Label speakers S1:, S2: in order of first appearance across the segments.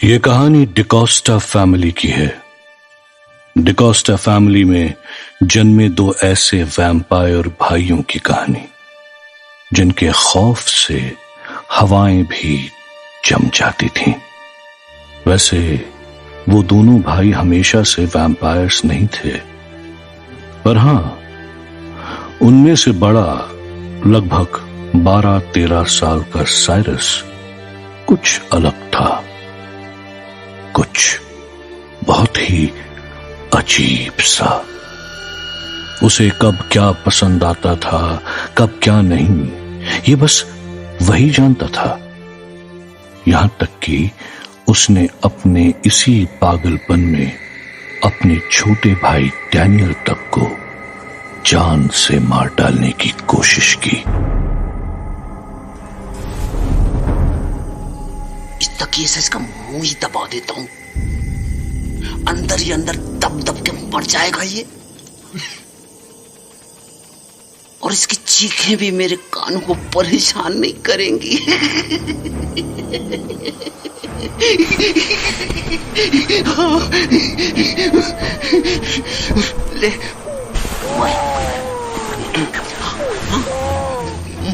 S1: ये कहानी डिकोस्टा फैमिली की है। डिकोस्टा फैमिली में जन्मे दो ऐसे वैम्पायर भाइयों की कहानी जिनके खौफ से हवाएं भी जम जाती थीं। वैसे वो दोनों भाई हमेशा से वैम्पायर्स नहीं थे, पर हां, उनमें से बड़ा लगभग 12-13 साल का साइरस कुछ अलग था, कुछ बहुत ही अजीब सा। उसे कब क्या पसंद आता था, कब क्या नहीं, ये बस वही जानता था। यहां तक कि उसने अपने इसी पागलपन में अपने छोटे भाई डैनियल तक को जान से मार डालने की कोशिश की।
S2: इस तकिए से इसका मुंह ही दबा देता हूं, अंदर ही अंदर दब दब के मर जाएगा ये। और इसकी चीखें भी मेरे कानों को परेशान नहीं करेंगी। ले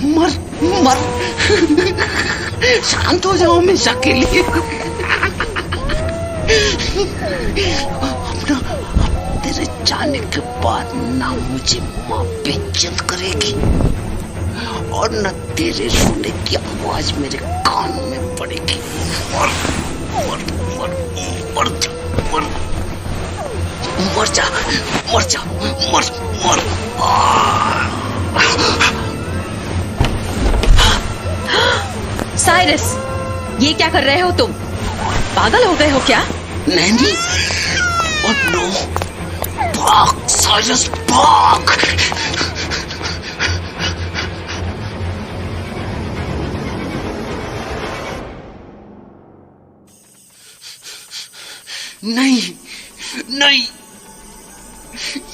S2: मर मर शांत हो जाओ हमेशा के लिए। अपना तेरे जाने के बाद ना मुझे माँ बेइज्जत करेगी और न तेरे रोने की आवाज मेरे कान में पड़ेगी। मर मर मर मर जा मर मर जा मर जा मर मर।
S3: साइरस, ये क्या कर रहे हो तुम? पागल हो गए हो क्या?
S2: नहीं, और नो, भाग साइरस भाग। नहीं नहीं,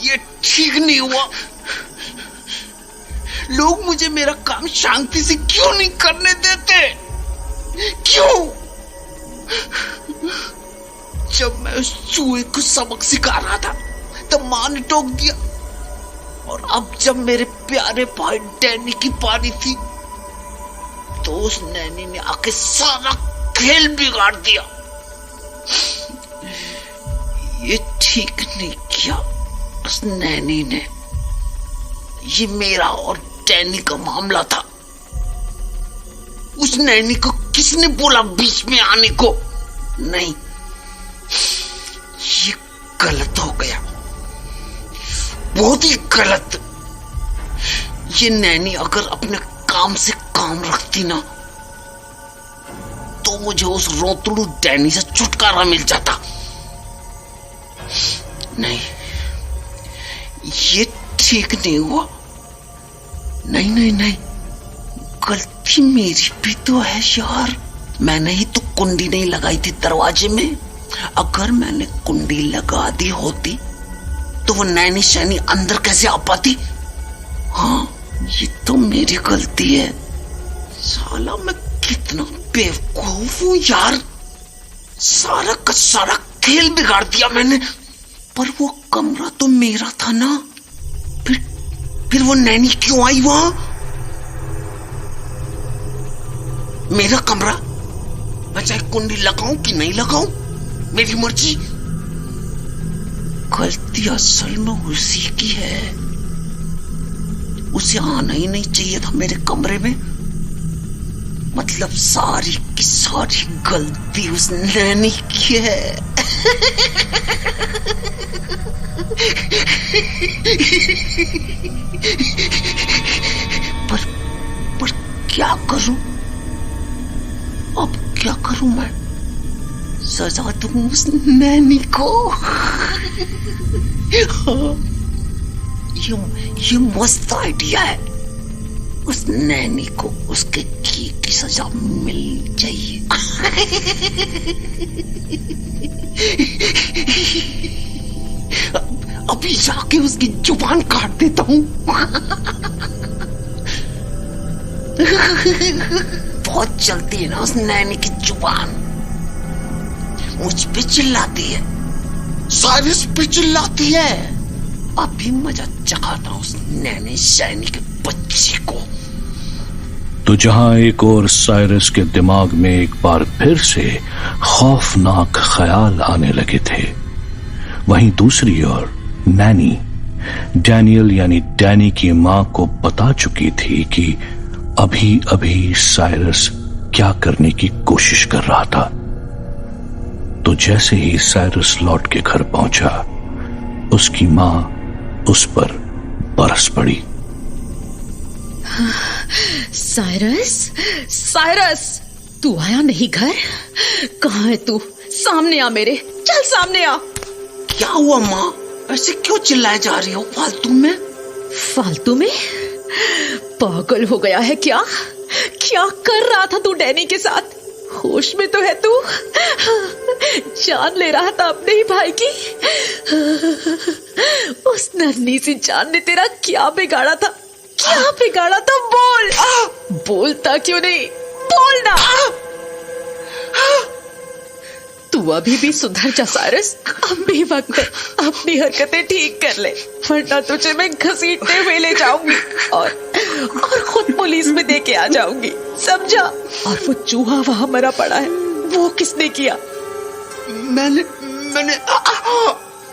S2: ये ठीक नहीं हुआ। लोग मुझे मेरा काम शांति से क्यों नहीं करने देते? क्यों? जब मैं उस चूहे को सबक सिखा रहा था तब मां ने टोक दिया, और अब जब मेरे प्यारे भाई डैनी की पारी थी तो उस नैनी ने आके सारा खेल बिगाड़ दिया। ये ठीक नहीं किया उस नैनी ने। ये मेरा और डैनी का मामला था। उस नैनी को किसने बोला बीच में आने को? नहीं, ये गलत हो गया, बहुत ही गलत। ये नैनी अगर अपने काम से काम रखती ना तो मुझे उस रोतड़ू डैनी से छुटकारा मिल जाता। नहीं, ये ठीक नहीं हुआ। नहीं नहीं नहीं, गलती मेरी भी तो है यार। मैंने ही तो कुंडी नहीं लगाई थी दरवाजे में। अगर मैंने कुंडी लगा दी होती तो वो नैनी शैनी अंदर कैसे आ पाती? हाँ, ये तो मेरी गलती है। साला मैं कितना बेवकूफ हूं यार। सारा का सारा खेल बिगाड़ दिया मैंने। पर वो कमरा तो मेरा था ना, फिर वो नैनी क्यों आई वहां? मेरा कमरा, मैं चाहे कुंडी लगाऊं कि नहीं लगाऊं, मेरी मर्जी। गलती असल में उसी की है। उसे आना ही नहीं चाहिए था मेरे कमरे में। मतलब सारी की सारी गलती उस नैनी की है। पर क्या करूं? अब क्या करूं मैं? सजा दूं उस नैनी को? ये मस्त आइडिया है। उस नैनी को उसके की सजा मिलनी चाहिए। अभी जाके उसकी जुबान काट देता हूं। बहुत चलती है ना उस नैनी की जुबान। मुझ पे चिल्लाती है, साइरस पे चिल्लाती है। अभी मजा चखाता हूँ उस नैनी शैनी के बच्चे को।
S1: तो जहां एक और साइरस के दिमाग में एक बार फिर से खौफनाक ख्याल आने लगे थे, वहीं दूसरी ओर नैनी डैनियल यानी डैनी की मां को बता चुकी थी कि अभी अभी साइरस क्या करने की कोशिश कर रहा था। तो जैसे ही साइरस लौट के घर पहुंचा, उसकी मां उस पर बरस पड़ी।
S3: साइरस, साइरस, तू आया नहीं घर? कहाँ है तू? सामने आ मेरे, चल सामने आ।
S2: क्या हुआ माँ? ऐसे क्यों चिल्लाए जा रही हो फालतू में?
S3: फालतू में? पागल हो गया है क्या? क्या कर रहा था तू डैनी के साथ? होश में तो है तू? जान ले रहा था अपने ही भाई की। उस नन्ही सी जान ने तेरा क्या बिगाड़ा था? क्या बिगाड़ा था? बोल। बोलता क्यों नहीं? बोलना। तू अभी भी सुधर जा साइरस, अभी वक्त है अपनी हरकतें ठीक कर ले, वरना तुझे मैं घसीटते हुए ले जाऊंगी और खुद पुलिस में दे के आ जाऊंगी, समझा? और वो चूहा वहां मरा पड़ा है, वो किसने किया?
S2: मैंने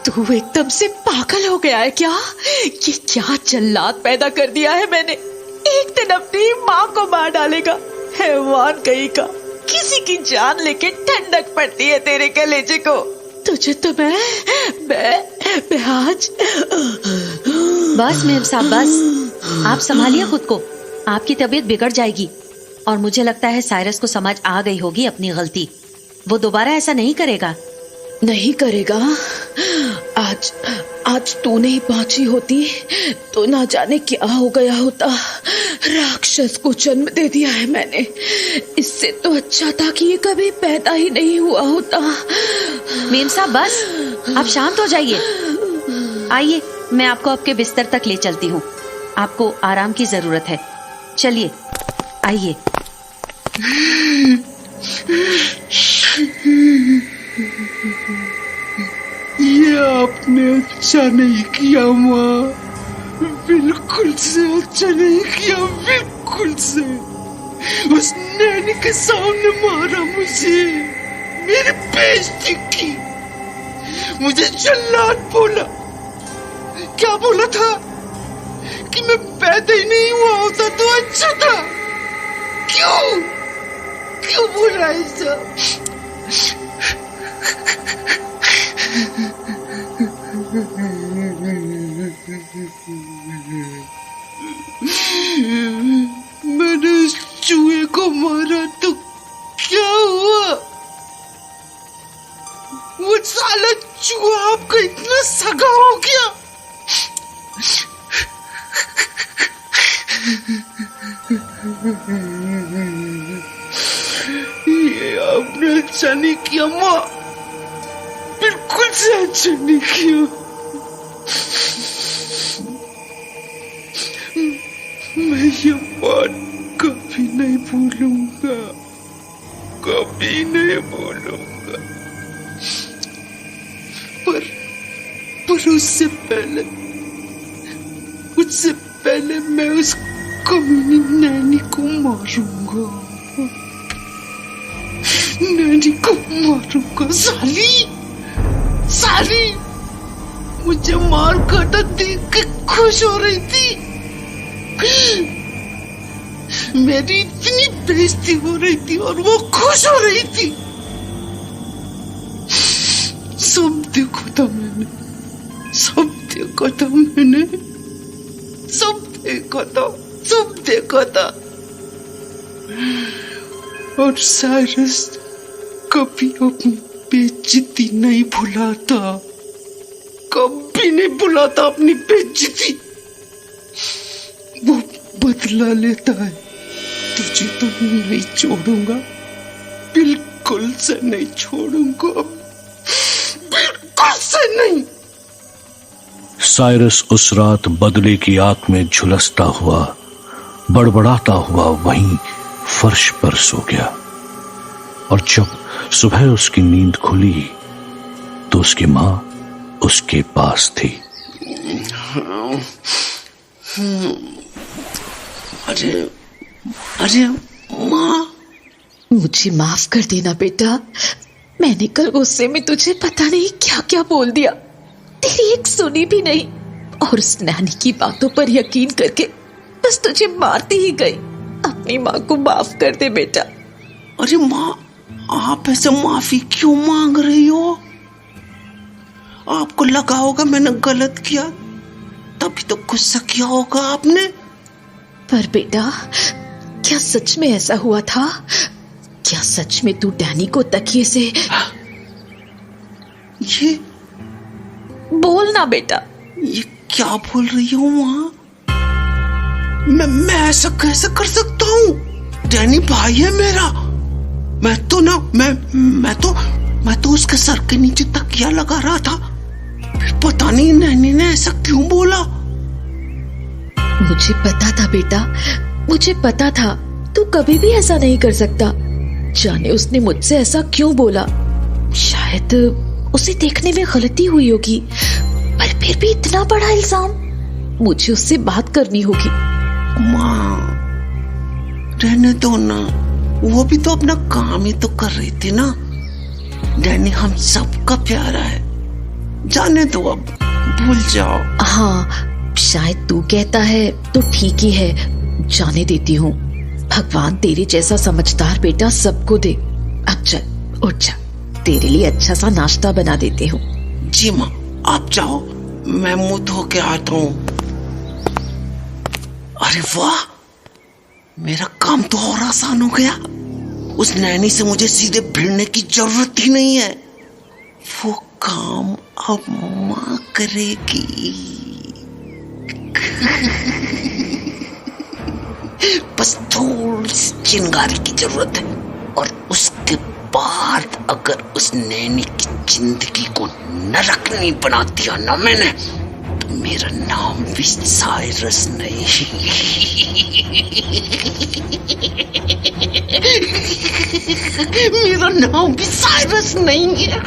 S3: तू एकदम से पागल हो गया है क्या? ये क्या जल्लाद पैदा कर दिया है मैंने? एक दिन अपनी माँ को मार डालेगा, हैवान कहीं का। किसी की जान लेके ठंडक पड़ती है तेरे कलेजे को। तुझे तो मैं आज।
S4: बस मेम साहब, बस। आप संभालिए खुद को, आपकी तबीयत बिगड़ जाएगी। और मुझे लगता है साइरस को समझ आ गई होगी अपनी गलती। वो दोबारा ऐसा नहीं करेगा।
S3: नहीं करेगा। आज तू नहीं पहुंची होती तो ना जाने क्या हो गया होता। राक्षस को जन्म दे दिया है मैंने। इससे तो अच्छा था कि ये कभी पैदा ही नहीं हुआ होता।
S4: मेम साहब बस, आप शांत हो जाइए। आइए, मैं आपको आपके बिस्तर तक ले चलती हूँ। आपको आराम की जरूरत है। चलिए, आइए।
S2: ये आपने अच्छा नहीं किया माँ, बिल्कुल से अच्छा नहीं किया, बिल्कुल से। उस नैनी के सामने मारा मुझे, मेरी बेइज्जती की, मुझे जल्लाद बोला। क्या बोला था? कि मैं पैदा ही नहीं हुआ होता तो अच्छा था। क्यों बोला ऐसा? मैंने उस चूहे को मारा तो क्या हुआ? वो साला चूहा आपका इतना सगा हो गया? ये आपने अच्छा नहीं किया माँ, बिल्कुल से अच्छा नहीं किया। मैं ये बात कभी नहीं भूलूंगा, कभी नहीं भूलूंगा। पर उससे पहले मैं उस कमीनी नैनी को मारूंगा। नैनी को मारूंगा। साली मुझे मार काटा देख के खुश हो रही थी। मेरी इतनी बेइज्जती हो रही थी और वो खुश हो रही थी। सब देखा था मैंने, सब देखा था। और साइरस कभी अपनी बेइज्जती नहीं भुलाता, कभी नहीं भुलाता अपनी बेइज्जती। वो बदला लेता है। तुझे तो नहीं छोड़ूंगा, बिल्कुल से नहीं छोड़ूंगा, बिल्कुल से नहीं।
S1: साइरस उस रात बदले की आग में झुलसता हुआ, बड़बड़ाता हुआ वहीं फर्श पर सो गया। और जब सुबह उसकी नींद खुली तो उसकी मां उसके पास थी।
S2: अरे अरे माँ,
S3: मुझे माफ कर देना बेटा, मैंने कल गुस्से में तुझे पता नहीं क्या क्या बोल दिया, तेरी एक सुनी भी नहीं, और उस नानी की बातों पर यकीन करके बस तुझे मारती ही गई। अपनी माँ को माफ कर दे बेटा।
S2: अरे माँ, आप ऐसे माफी क्यों मांग रही हो? आपको लगा होगा मैंने गलत किया, तभी तो गुस्सा किया होगा आपने।
S3: पर बेटा, क्या सच में ऐसा हुआ था? क्या सच में तू डैनी को तकिए से?
S2: ये
S3: बोल ना बेटा।
S2: ये क्या बोल रही हो माँ? मैं ऐसा कैसे कर सकता हूँ? डैनी भाई है मेरा। मैं तो उसके सर के नीचे तकिया लगा रहा था, फिर पता नहीं नैनी ने ऐसा क्यों बोला।
S3: मुझे पता था बेटा, मुझे पता था तू कभी भी ऐसा नहीं कर सकता। जाने उसने मुझसे ऐसा क्यों बोला। शायद उसे देखने में गलती हुई होगी, पर फिर भी इतना बड़ा इल्जाम। मुझे उससे बात करनी होगी।
S2: माँ, रहने दो ना, वो भी तो अपना काम ही तो कर रही थी ना। डैनी हम सबका प्यारा है, जाने दो, अब भूल जाओ।
S3: हाँ, शायद तू कहता है तो ठीक ही है, जाने देती हूँ। भगवान तेरे जैसा समझदार बेटा सबको दे। अब चल, उठ जा, तेरे लिए अच्छा सा नाश्ता बना देते हूँ।
S2: जी माँ, आप जाओ, मैं मुंह धो के आता हूँ। अरे वाह, मेरा काम तो और आसान हो गया। उस नैनी से मुझे सीधे भिड़ने की जरूरत ही नहीं है, वो काम अब माँ करेगी। बस थोड़ी सी चिंगारी की जरूरत है, और उसके बाद अगर उस नैनी की जिंदगी को नरक नहीं बना दिया ना मैंने, तो मेरा नाम भी साइरस नहीं। मेरा नाम भी साइरस नहीं है।